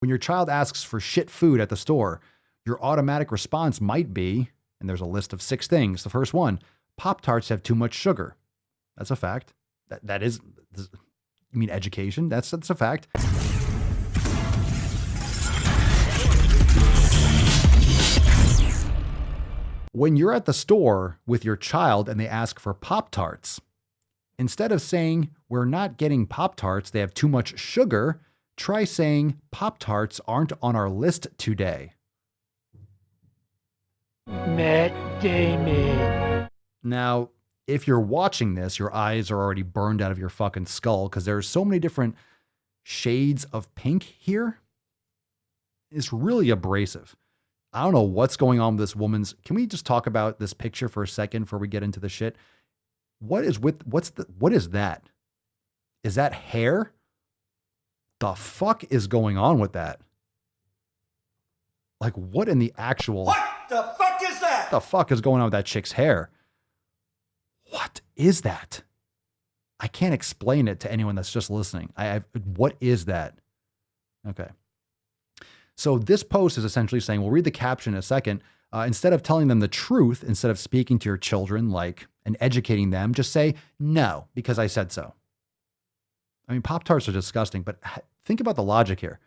When your child asks for shit food at the store, your automatic response might be, and there's a list of 6 things. The first one, Pop-Tarts have too much sugar. That's a fact. That is, you mean education? That's a fact. When you're at the store with your child and they ask for Pop-Tarts, instead of saying, we're not getting Pop-Tarts, they have too much sugar, try saying, Pop-Tarts aren't on our list today. Matt Damon. Now, if you're watching this, your eyes are already burned out of your fucking skull because there's so many different shades of pink here. It's really abrasive. I don't know what's going on with this woman's. Can we just talk about this picture for a second before we get into the shit? What is that? Is that hair? The fuck is going on with that? Like, what in the actual... What the fuck is that? The fuck is going on with that chick's hair? What is that? I can't explain it to anyone that's just listening. What is that? Okay. So this post is essentially saying, we'll read the caption in a second. Instead of telling them the truth, instead of speaking to your children and educating them, just say, no, because I said so. I mean, Pop-Tarts are disgusting, but think about the logic here.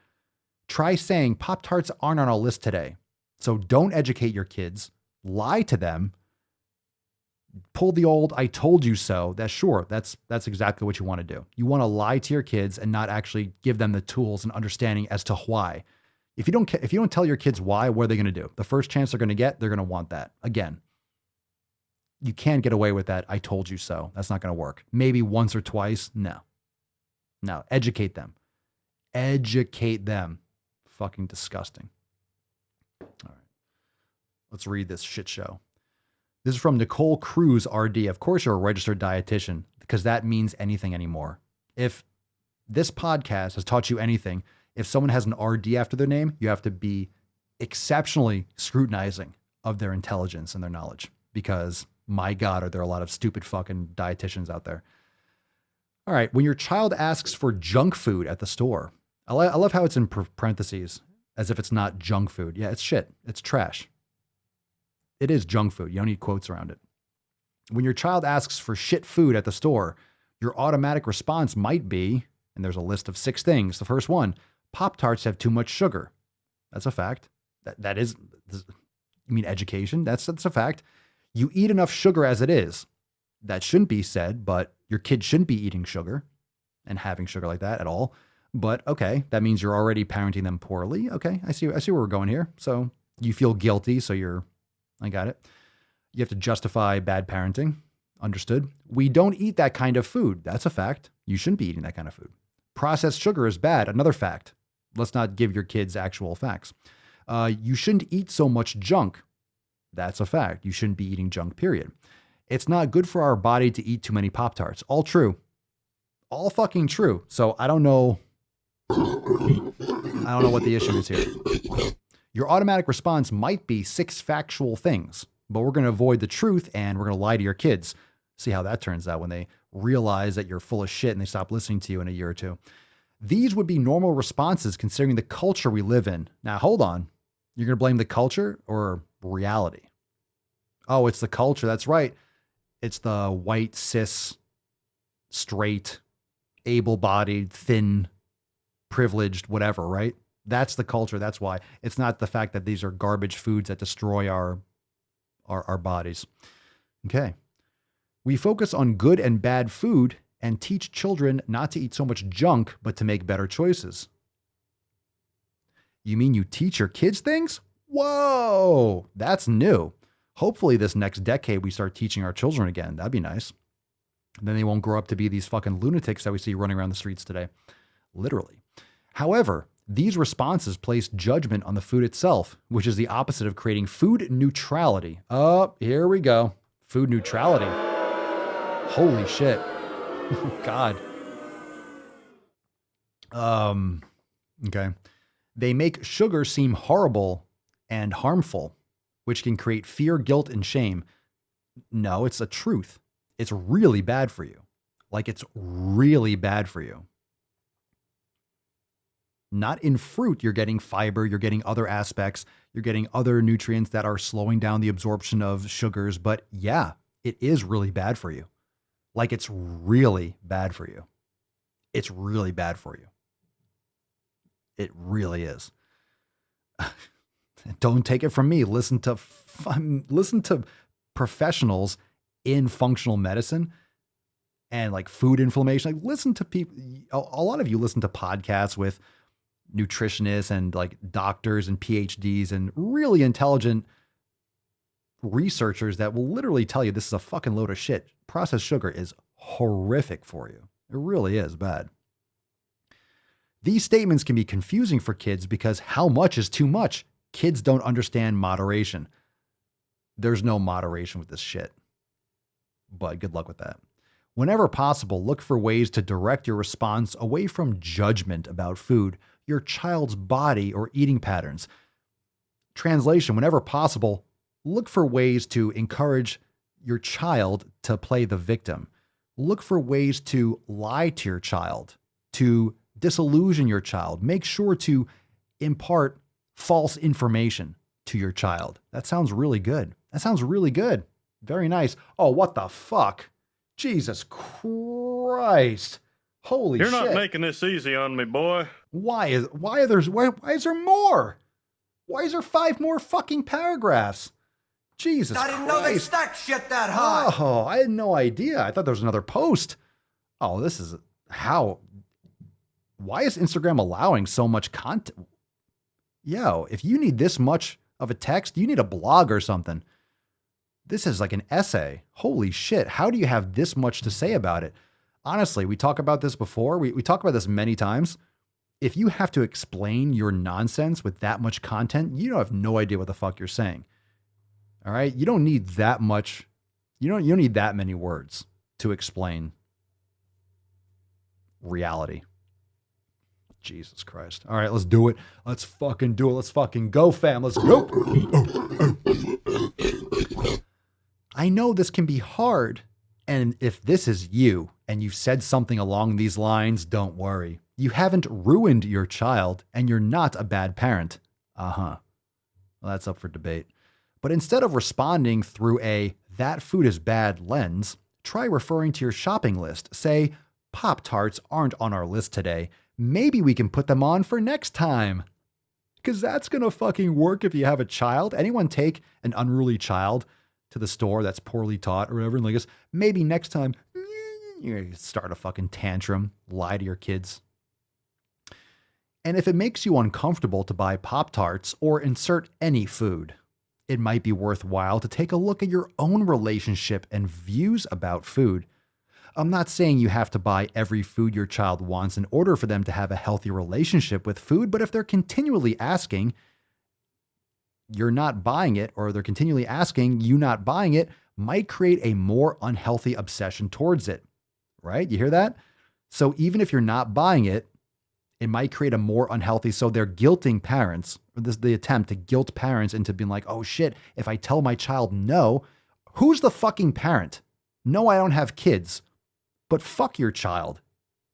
Try saying Pop-Tarts aren't on our list today. So don't educate your kids, lie to them, pull the old "I told you so." That's exactly what you want to do. You want to lie to your kids and not actually give them the tools and understanding as to why. If you don't tell your kids why, what are they going to do? The first chance they're going to get, they're going to want that. Again, you can't get away with that "I told you so." That's not going to work. Maybe once or twice. No. Educate them. Educate them. Fucking disgusting. All right. Let's read this shit show. This is from Nicole Cruz, RD. Of course, you're a registered dietitian because that means anything anymore. If this podcast has taught you anything, if someone has an RD after their name, you have to be exceptionally scrutinizing of their intelligence and their knowledge because, my God, are there a lot of stupid fucking dietitians out there. All right. When your child asks for junk food at the store, I love how it's in parentheses as if it's not junk food. Yeah, it's shit. It's trash. It is junk food. You don't need quotes around it. When your child asks for shit food at the store, your automatic response might be, and there's a list of 6 things. The first one, Pop-Tarts have too much sugar. That's a fact. That is, you mean education? That's a fact. You eat enough sugar as it is. That shouldn't be said, but your kid shouldn't be eating sugar and having sugar like that at all. But okay, that means you're already parenting them poorly. Okay, I see where we're going here. So you feel guilty, I got it. You have to justify bad parenting. Understood. We don't eat that kind of food. That's a fact. You shouldn't be eating that kind of food. Processed sugar is bad. Another fact. Let's not give your kids actual facts. You shouldn't eat so much junk. That's a fact. You shouldn't be eating junk, period. It's not good for our body to eat too many Pop-Tarts. All true. All fucking true. So I don't know what the issue is here. Your automatic response might be 6 factual things, but we're going to avoid the truth and we're going to lie to your kids. See how that turns out when they realize that you're full of shit and they stop listening to you in a year or two. These would be normal responses considering the culture we live in. Now, hold on. You're going to blame the culture or reality? Oh, it's the culture. That's right. It's the white, cis, straight, able-bodied, thin, privileged, whatever, right? That's the culture. That's why. It's not the fact that these are garbage foods that destroy our bodies. Okay. We focus on good and bad food and teach children not to eat so much junk, but to make better choices. You mean you teach your kids things? Whoa, that's new. Hopefully this next decade we start teaching our children again. That'd be nice. And then they won't grow up to be these fucking lunatics that we see running around the streets today. Literally. However, these responses place judgment on the food itself, which is the opposite of creating food neutrality. Oh, here we go. Food neutrality. Holy shit. God. Okay. They make sugar seem horrible and harmful, which can create fear, guilt, and shame. No, it's a truth. It's really bad for you. Like, it's really bad for you. Not in fruit, you're getting fiber, you're getting other aspects, you're getting other nutrients that are slowing down the absorption of sugars. But yeah, it is really bad for you. Like it's really bad for you. It's really bad for you. It really is. Don't take it from me. Listen to professionals in functional medicine and like food inflammation. Like listen to people. A lot of you listen to podcasts with nutritionists and like doctors and PhDs and really intelligent researchers that will literally tell you this is a fucking load of shit. Processed sugar is horrific for you. It really is bad. These statements can be confusing for kids because how much is too much? Kids don't understand moderation. There's no moderation with this shit. But good luck with that. Whenever possible, look for ways to direct your response away from judgment about food, your child's body, or eating patterns. Translation, whenever possible, look for ways to encourage your child to play the victim. Look for ways to lie to your child, to disillusion your child. Make sure to impart false information to your child. That sounds really good. That sounds really good. Very nice. Oh, what the fuck? Jesus Christ. Holy shit. You're not making this easy on me, boy. Why is there more? Why is there 5 more fucking paragraphs? Jesus Christ. I didn't know they stacked shit that high. Oh, I had no idea. I thought there was another post. Oh, this is how. Why is Instagram allowing so much content? Yo, if you need this much of a text, you need a blog or something. This is like an essay. Holy shit. How do you have this much to say about it? Honestly, we talk about this before. We talk about this many times. If you have to explain your nonsense with that much content, you don't have no idea what the fuck you're saying. All right. You don't need that much. You don't need that many words to explain reality. Jesus Christ. All right, let's do it. Let's fucking do it. Let's fucking go, fam. Let's go. I know this can be hard. And if this is you and you've said something along these lines, don't worry. You haven't ruined your child and you're not a bad parent. Well, that's up for debate. But instead of responding through a "that food is bad" lens, try referring to your shopping list. Say, "Pop-tarts aren't on our list today. Maybe we can put them on for next time." Because that's going to fucking work if you have a child. Anyone take an unruly child to the store that's poorly taught or whatever, and like, maybe next time, you start a fucking tantrum, lie to your kids. And if it makes you uncomfortable to buy Pop-tarts or insert any food, it might be worthwhile to take a look at your own relationship and views about food. I'm not saying you have to buy every food your child wants in order for them to have a healthy relationship with food, but if they're continually asking, you're not buying it, or they're continually asking, you not buying it, might create a more unhealthy obsession towards it, right? You hear that? So even if you're not buying it, it might create a more unhealthy, so they're guilting parents, or this is the attempt to guilt parents into being like, oh shit, if I tell my child no, who's the fucking parent? No, I don't have kids. But fuck your child.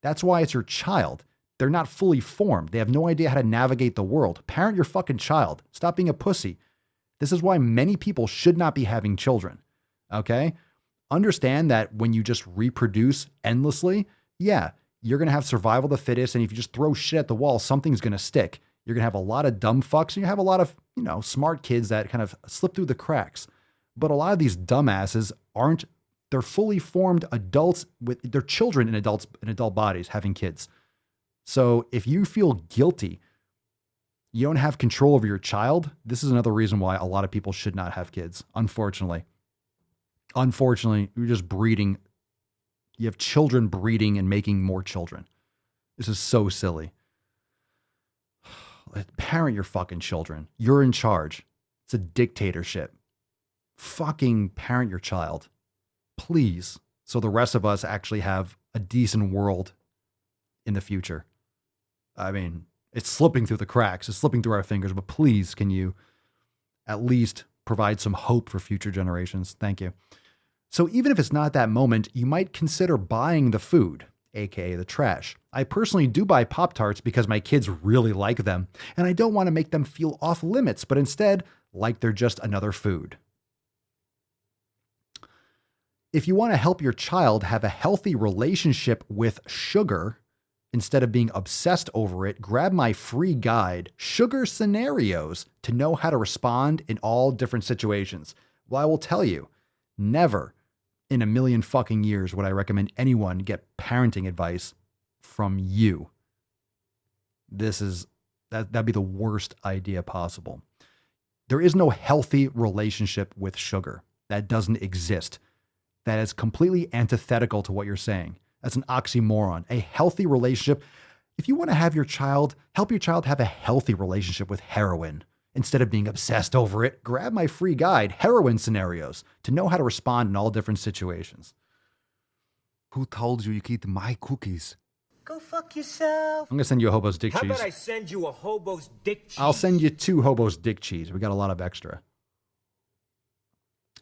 That's why it's your child. They're not fully formed. They have no idea how to navigate the world. Parent your fucking child. Stop being a pussy. This is why many people should not be having children. Okay? Understand that when you just reproduce endlessly, yeah, you're going to have survival of the fittest. And if you just throw shit at the wall, something's going to stick. You're going to have a lot of dumb fucks. And you have a lot of, smart kids that kind of slip through the cracks. But a lot of these dumbasses they're fully formed adults with their children in adult bodies having kids. So if you feel guilty, you don't have control over your child. This is another reason why a lot of people should not have kids. Unfortunately, you're just breeding. You have children breeding and making more children. This is so silly. Parent your fucking children. You're in charge. It's a dictatorship. Fucking parent your child. Please, so the rest of us actually have a decent world in the future. I mean, it's slipping through the cracks. It's slipping through our fingers, but please, can you at least provide some hope for future generations? Thank you. So even if it's not that moment, you might consider buying the food. aka the trash. I personally do buy Pop-Tarts because my kids really like them, and I don't want to make them feel off limits, but instead like they're just another food. If you want to help your child have a healthy relationship with sugar, instead of being obsessed over it, grab my free guide, Sugar Scenarios, to know how to respond in all different situations. Well, I will tell you, never in a million fucking years would I recommend anyone get parenting advice from you. That'd be the worst idea possible. There is no healthy relationship with sugar. That doesn't exist. That is completely antithetical to what you're saying. That's an oxymoron. A healthy relationship. If you want to have help your child have a healthy relationship with heroin, instead of being obsessed over it, grab my free guide, Heroin Scenarios, to know how to respond in all different situations. Who told you could eat my cookies? Go fuck yourself. I'm going to send you a hobo's dick How cheese. about I send you a hobo's dick cheese? I'll send you 2 hobo's dick cheese. We got a lot of extra.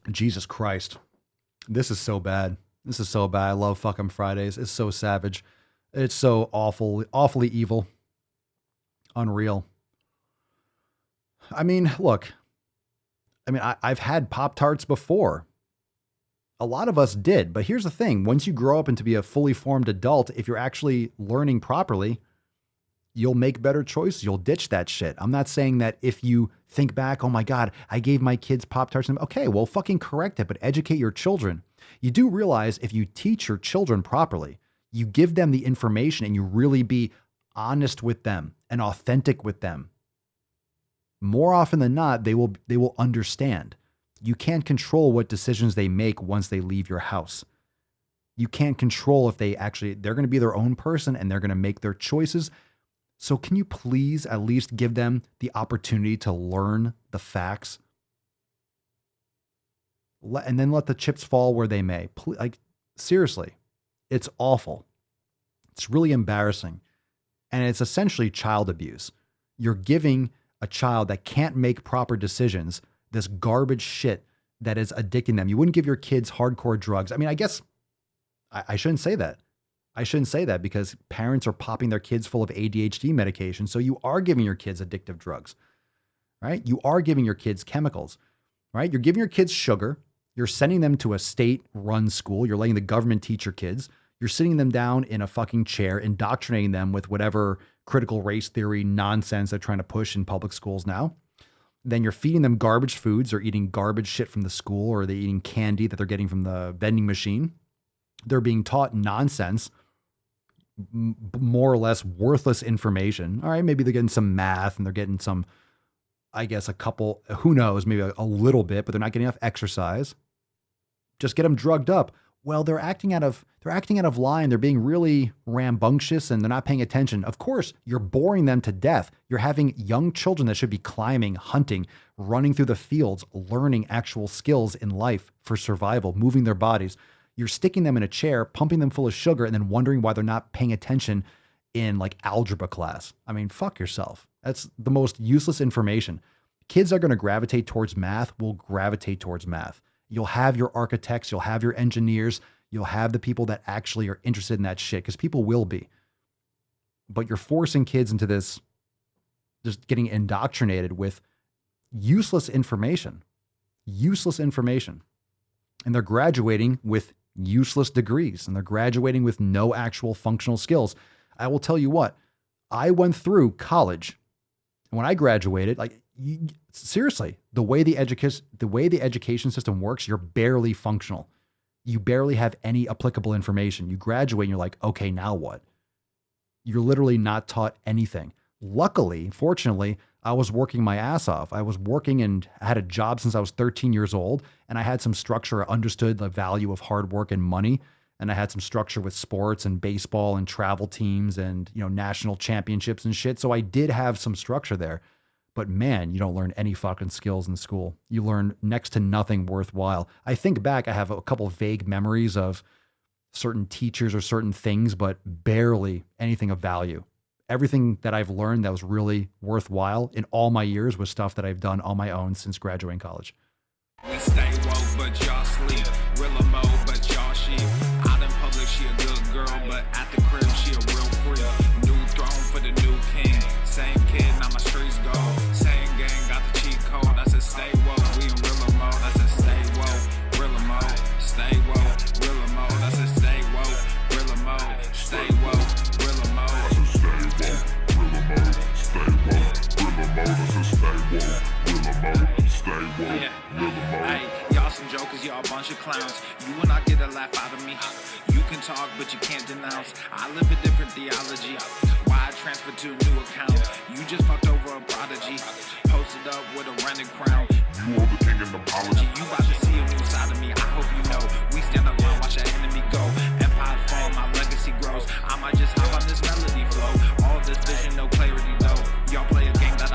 Jesus Christ. This is so bad. This is so bad. I love fucking Fridays. It's so savage. It's so awfully evil. Unreal. I mean, look. I've had Pop-Tarts before. A lot of us did. But here's the thing. Once you grow up and to be a fully formed adult, if you're actually learning properly, you'll make better choices. You'll ditch that shit. I'm not saying that if you think back, oh my God, I gave my kids Pop-Tarts. Okay, well, fucking correct it, but educate your children. You do realize if you teach your children properly, you give them the information and you really be honest with them and authentic with them, more often than not, they will understand. You can't control what decisions they make once they leave your house. You can't control if they're going to be their own person and they're going to make their choices. So can you please at least give them the opportunity to learn the facts? And then let the chips fall where they may. Like, seriously, it's awful. It's really embarrassing. And it's essentially child abuse. You're giving a child that can't make proper decisions this garbage shit that is addicting them. You wouldn't give your kids hardcore drugs. I guess I shouldn't say that. I shouldn't say that because parents are popping their kids full of ADHD medication. So you are giving your kids addictive drugs, right? You are giving your kids chemicals, right? You're giving your kids sugar. You're sending them to a state-run school. You're letting the government teach your kids. You're sitting them down in a fucking chair, indoctrinating them with whatever critical race theory nonsense they're trying to push in public schools now. Then you're feeding them garbage foods or eating garbage shit from the school, or they're eating candy that they're getting from the vending machine. They're being taught nonsense, more or less worthless information. All right, maybe they're getting some math and they're getting some, I guess, a couple, who knows, maybe a little bit, but they're not getting enough exercise. Just get them drugged up. Well, they're acting out of line. They're being really rambunctious and they're not paying attention. Of course, you're boring them to death. You're having young children that should be climbing, hunting, running through the fields, learning actual skills in life for survival, moving their bodies. You're sticking them in a chair, pumping them full of sugar, and then wondering why they're not paying attention in like algebra class. Fuck yourself. That's the most useless information. Kids are going to gravitate towards math, will gravitate towards math. You'll have your architects, you'll have your engineers, you'll have the people that actually are interested in that shit, because people will be. But you're forcing kids into this, just getting indoctrinated with useless information. And they're graduating with useless degrees, and they're graduating with no actual functional skills. I will tell you what, I went through college, and when I graduated, seriously, the way the education system works, you're barely functional. You barely have any applicable information. You graduate and you're like, okay, now what? You're literally not taught anything. Luckily, fortunately, I was working my ass off. I was working and had a job since I was 13 years old, and I had some structure. I understood the value of hard work and money, and I had some structure with sports and baseball and travel teams and, national championships and shit. So I did have some structure there. But man, you don't learn any fucking skills in school. You learn next to nothing worthwhile. I think back, I have a couple of vague memories of certain teachers or certain things, but barely anything of value. Everything that I've learned that was really worthwhile in all my years was stuff that I've done on my own since graduating college. We stay woke, but y'all sleep. Real mode, but y'all sheep. Out in public she a good girl, but at the crib, she a real freak. New throne for the new king. Same kid, now my streets go. Same gang, got the cheat code. I said stay woke, we in real mode. I said stay woke, real mode. Stay woke, real mode. I said stay woke, real mode. Stay woke, real mode. I said stay woke, real mode. Stay woke, real mode. I said stay woke, real mode. Stay woke, real mode. Hey, y'all some jokers, y'all a bunch of clowns. You will not get a laugh out of me. You can talk, but you can't denounce. I live a different theology. Why I transferred to a new account? You just fucked over a prodigy. Posted up with a rented crown. You are the king and the